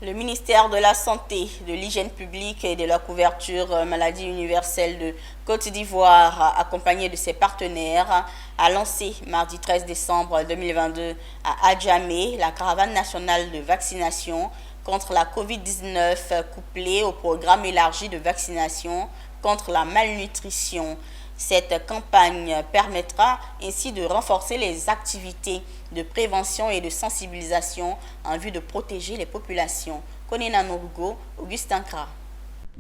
Le ministère de la Santé, de l'Hygiène publique et de la couverture maladie universelle de Côte d'Ivoire, accompagné de ses partenaires, a lancé mardi 13 décembre 2022 à Adjamé la caravane nationale de vaccination contre la COVID-19 couplée au programme élargi de vaccination contre la malnutrition. Cette campagne permettra ainsi de renforcer les activités de prévention et de sensibilisation en vue de protéger les populations. Konena Norugo, Augustin Kra.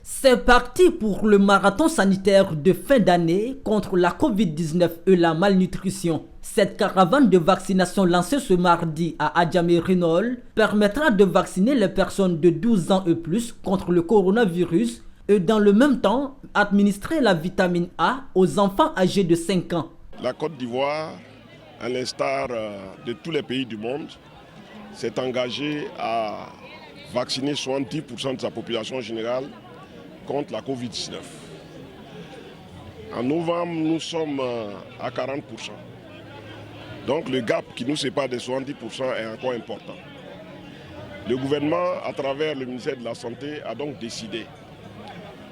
C'est parti pour le marathon sanitaire de fin d'année contre la COVID-19 et la malnutrition. Cette caravane de vaccination lancée ce mardi à Adjamé-Rinol permettra de vacciner les personnes de 12 ans et plus contre le coronavirus et dans le même temps administrer la vitamine A aux enfants âgés de 5 ans. La Côte d'Ivoire, à l'instar de tous les pays du monde, s'est engagée à vacciner 70% de sa population générale contre la COVID-19. En novembre, nous sommes à 40%. Donc le gap qui nous sépare des 70% est encore important. Le gouvernement, à travers le ministère de la Santé, a donc décidé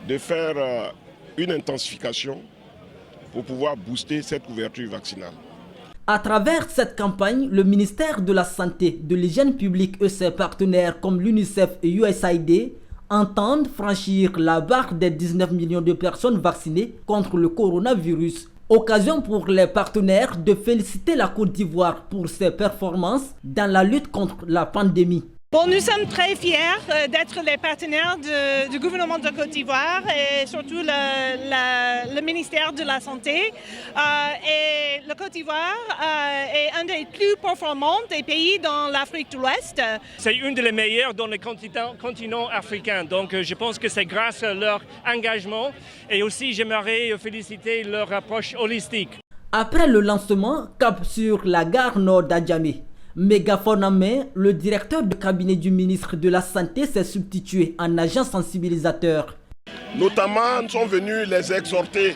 de faire une intensification pour pouvoir booster cette couverture vaccinale. À travers cette campagne, le ministère de la Santé, de l'Hygiène publique et ses partenaires comme l'UNICEF et USAID entendent franchir la barre des 19 millions de personnes vaccinées contre le coronavirus. Occasion pour les partenaires de féliciter la Côte d'Ivoire pour ses performances dans la lutte contre la pandémie. Bon, nous sommes très fiers d'être les partenaires du gouvernement de Côte d'Ivoire et surtout le ministère de la Santé. Et la Côte d'Ivoire est un des plus performants des pays dans l'Afrique de l'Ouest. C'est une des meilleures dans le continent africain. Donc je pense que c'est grâce à leur engagement et aussi j'aimerais féliciter leur approche holistique. Après le lancement, cap sur la gare nord d'Adjamé. Mégaphone en main, le directeur de cabinet du ministre de la Santé s'est substitué en agent sensibilisateur. Notamment, nous sommes venus les exhorter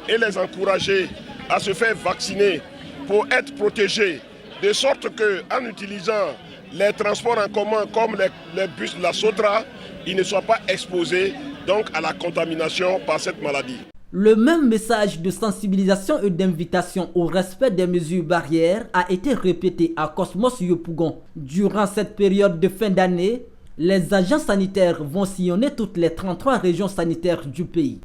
et les encourager à se faire vacciner pour être protégés, de sorte qu'en utilisant les transports en commun comme les bus de la Sotra, ils ne soient pas exposés donc à la contamination par cette maladie. Le même message de sensibilisation et d'invitation au respect des mesures barrières a été répété à Cosmos Yopougon. Durant cette période de fin d'année, les agents sanitaires vont sillonner toutes les 33 régions sanitaires du pays.